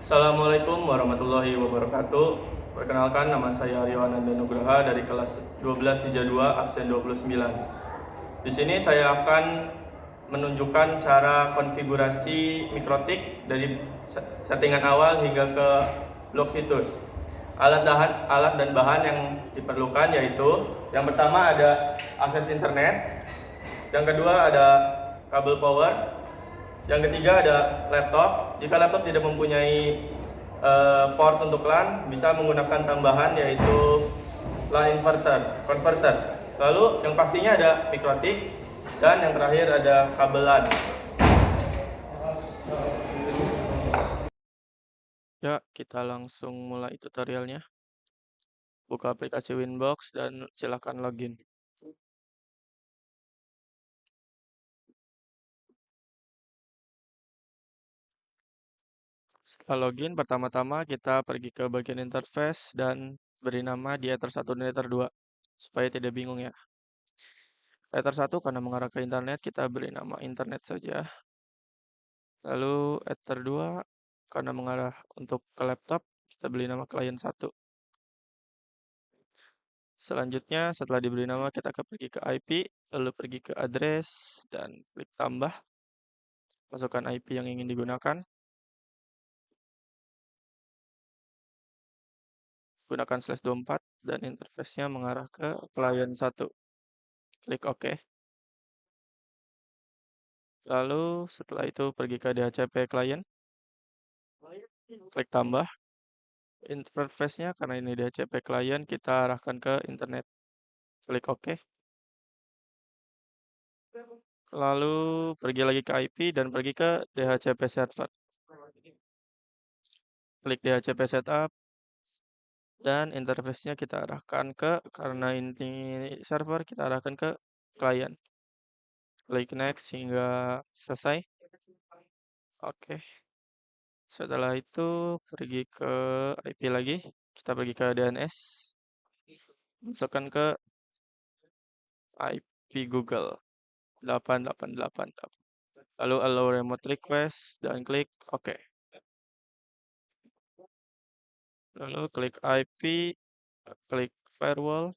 Assalamualaikum warahmatullahi wabarakatuh. Perkenalkan, nama saya Aryawan Nugraha dari kelas 12 Hija 2 absen 29. Di sini saya akan menunjukkan cara konfigurasi mikrotik dari settingan awal hingga ke blok situs. Alat dan bahan yang diperlukan yaitu yang pertama ada akses internet, yang kedua ada kabel power, yang ketiga ada laptop. Jika laptop tidak mempunyai port untuk LAN, bisa menggunakan tambahan yaitu LAN converter. Lalu yang pastinya ada mikrotik, dan yang terakhir ada kabel LAN. Ya, kita langsung mulai tutorialnya. Buka aplikasi Winbox dan silakan login. Setelah login, pertama-tama kita pergi ke bagian interface dan beri nama di Ether 1 dan Ether 2 supaya tidak bingung ya. Ether 1 karena mengarah ke internet, kita beri nama internet saja. Lalu Ether 2 karena mengarah untuk ke laptop, kita beri nama client 1. Selanjutnya, setelah diberi nama, kita akan pergi ke IP, lalu pergi ke address, dan klik tambah. Masukkan IP yang ingin digunakan. Gunakan /24 dan interface-nya mengarah ke client 1. Klik OK. Lalu setelah itu pergi ke DHCP client. Klik tambah. Interface-nya karena ini DHCP client, kita arahkan ke internet. Klik OK. Lalu pergi lagi ke IP dan pergi ke DHCP server. Klik DHCP setup. Dan interface-nya kita arahkan ke, karena ini server, kita arahkan ke client. Klik next hingga selesai. Oke. Setelah itu pergi ke IP lagi, kita pergi ke DNS, masukkan ke IP Google 888. Lalu allow remote request dan klik OK. Lalu klik IP, klik firewall,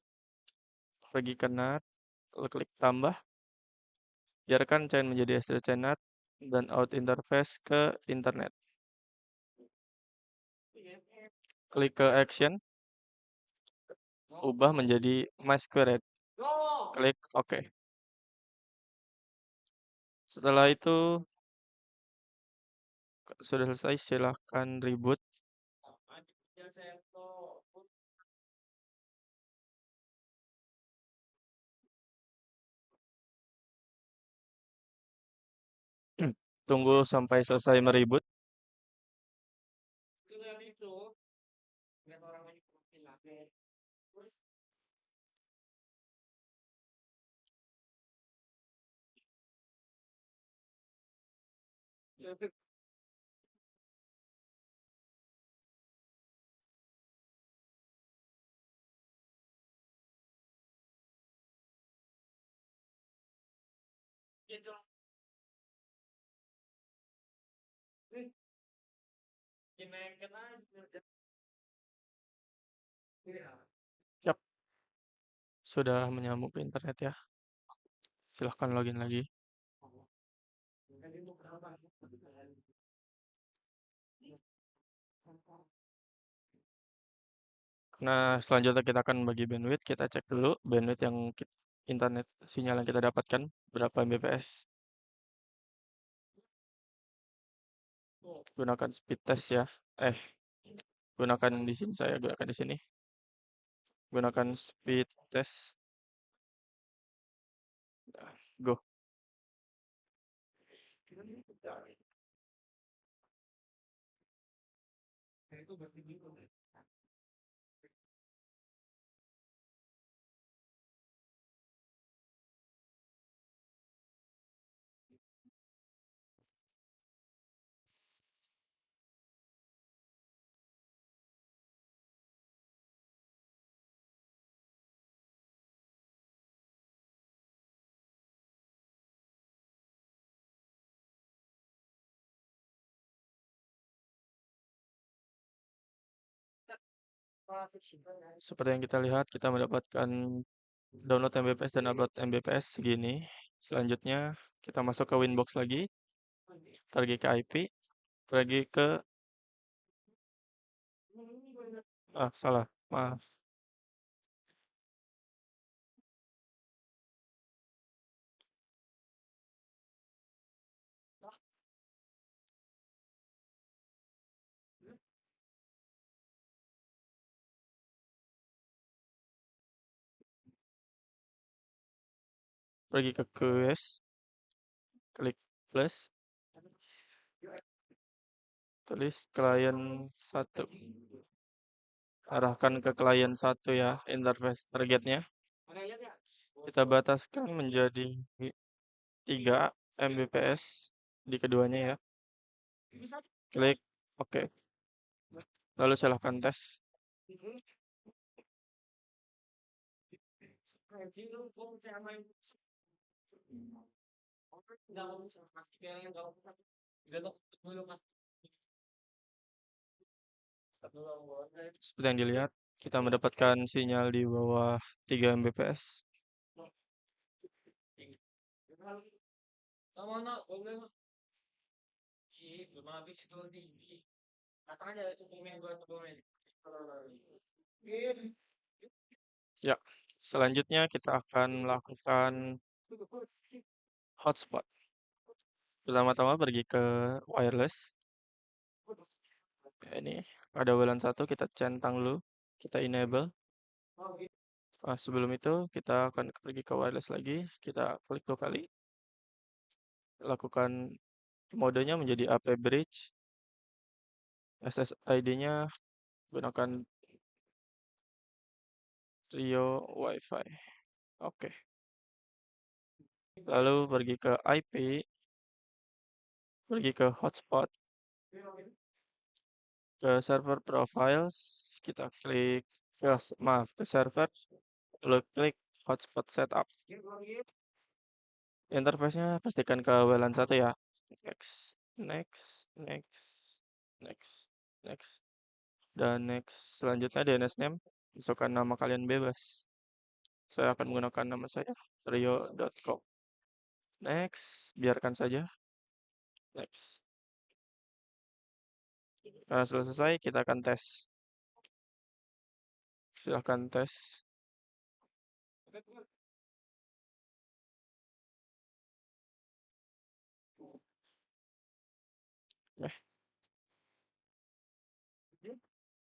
pergi ke NAT, lalu klik tambah. Biarkan chain menjadi SDC NAT dan out interface ke internet. Klik ke action, ubah menjadi masquerade. Klik OK. Setelah itu sudah selesai, silahkan reboot. Tunggu sampai selesai meribut. Yap, sudah menyambung ke internet ya. Silahkan login lagi. Nah, selanjutnya kita akan bagi bandwidth. Kita cek dulu bandwidth yang internet sinyal yang kita dapatkan berapa Mbps. Gunakan speed test ya. Gunakan di sini, saya gunakan di sini. Gunakan speed test. Nah, go. Seperti yang kita lihat, kita mendapatkan download MBPS dan upload MBPS segini. Selanjutnya kita masuk ke Winbox lagi, pergi ke IP, pergi ke salah, maaf. Pergi ke QoS, klik plus, tulis klien 1. Arahkan ke klien 1 ya, interface targetnya. Kita bataskan menjadi 3 Mbps di keduanya ya. Klik OK. Lalu silahkan tes. Seperti yang dilihat, kita mendapatkan sinyal di bawah 3 Mbps. Ya, selanjutnya kita akan melakukan hotspot. Pertama-tama pergi ke wireless. Ini ada WLAN 1, kita centang dulu, kita enable. Sebelum itu kita akan pergi ke wireless lagi, kita klik 2 kali. Lakukan modenya menjadi AP bridge. SSID-nya gunakan Trio Wi-Fi. Oke. Lalu pergi ke IP, pergi ke hotspot, ke server profiles, kita klik ke server, lalu klik hotspot setup. Interface-nya pastikan ke WLAN 1 ya. Next, next, next, next, next, dan next. Selanjutnya DNS name, masukkan nama kalian bebas. Saya akan menggunakan nama saya, rio.com. Next, biarkan saja. Next. Karena sudah selesai, kita akan tes. Silahkan tes.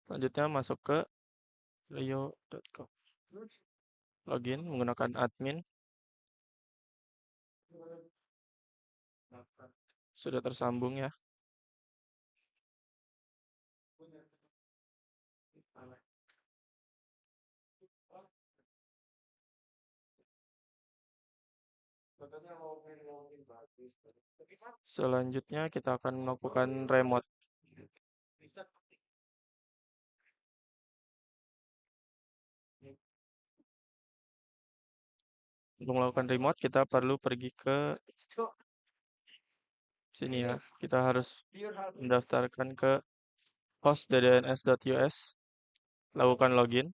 Selanjutnya masuk ke rio.com. Login menggunakan admin. Sudah tersambung ya. Selanjutnya kita akan melakukan remote. Untuk melakukan remote kita perlu pergi ke sini ya. Kita harus mendaftarkan ke host.ddns.us. Lakukan login.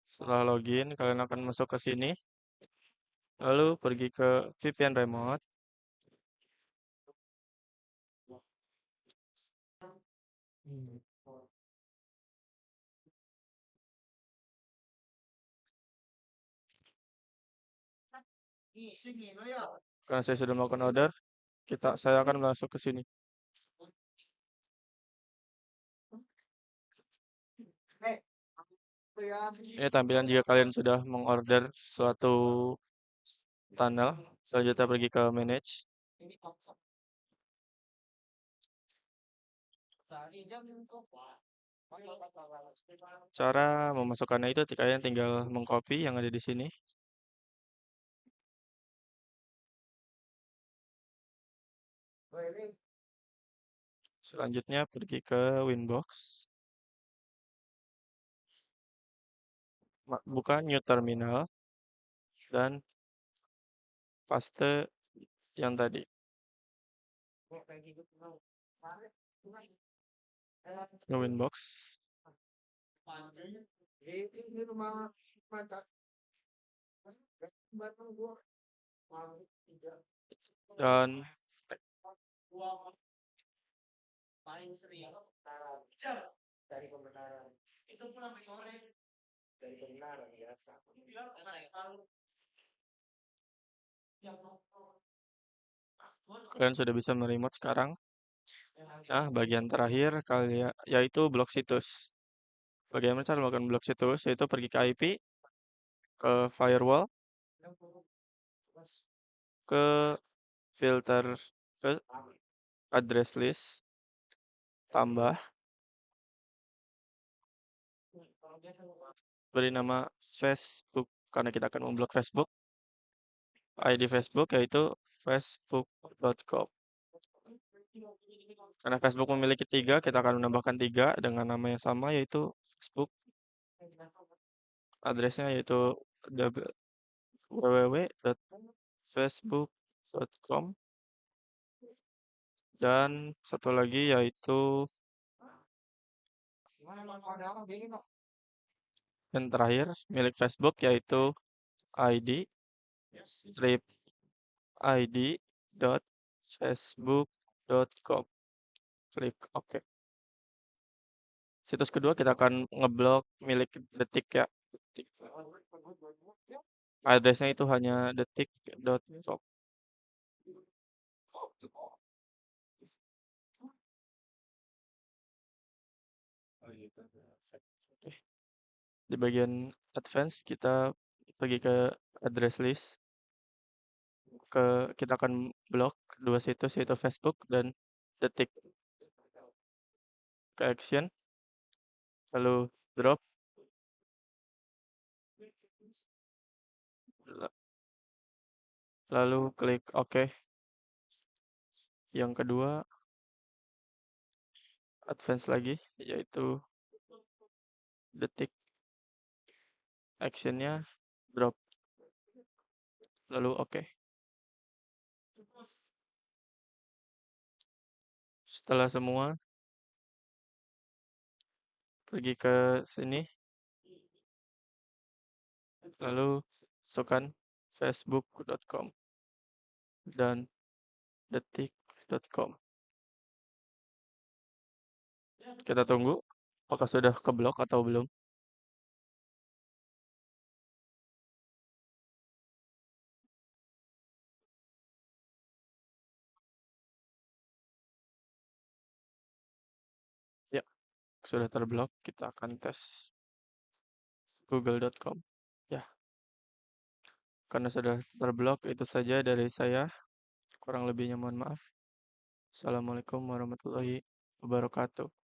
Setelah login, kalian akan masuk ke sini. Lalu pergi ke VPN remote. Karena saya sudah melakukan order, saya akan masuk ke sini. Ini tampilan jika kalian sudah mengorder suatu tunnel. Selanjutnya pergi ke manage. Cara memasukkannya itu kalian tinggal mengcopy yang ada di sini. Selanjutnya pergi ke Winbox. buka new terminal dan paste yang tadi. Ke Winbox. Dan kalian sudah bisa meremote sekarang. Nah, bagian terakhir kalian yaitu blok situs. Bagaimana cara melakukan blok situs? Yaitu pergi ke IP, ke firewall, ke filter, ke address list, tambah, beri nama Facebook karena kita akan memblok Facebook. ID Facebook yaitu facebook.com. Karena Facebook memiliki 3, kita akan menambahkan 3 dengan nama yang sama yaitu Facebook. Addressnya yaitu www.facebook.com, dan satu lagi yaitu yang terakhir milik Facebook yaitu id strip id.facebook.com. Klik OK. Situs kedua kita akan ngeblok milik Detik ya. Detik. Addressnya itu hanya detik.com. Oke. Di bagian advance kita pergi ke address list. Kita akan blok 2 situs yaitu Facebook dan Detik. Ke action, lalu drop, lalu klik OK. Yang kedua advance lagi yaitu Detik. Actionnya drop, lalu OK. Setelah semua, pergi ke sini, lalu masukkan facebook.com dan detik.com. Kita tunggu apakah sudah keblok atau belum. Ya, sudah terblok. Kita akan tes google.com. Ya, karena sudah terblok, itu saja dari saya. Kurang lebihnya mohon maaf. Assalamualaikum warahmatullahi wabarakatuh.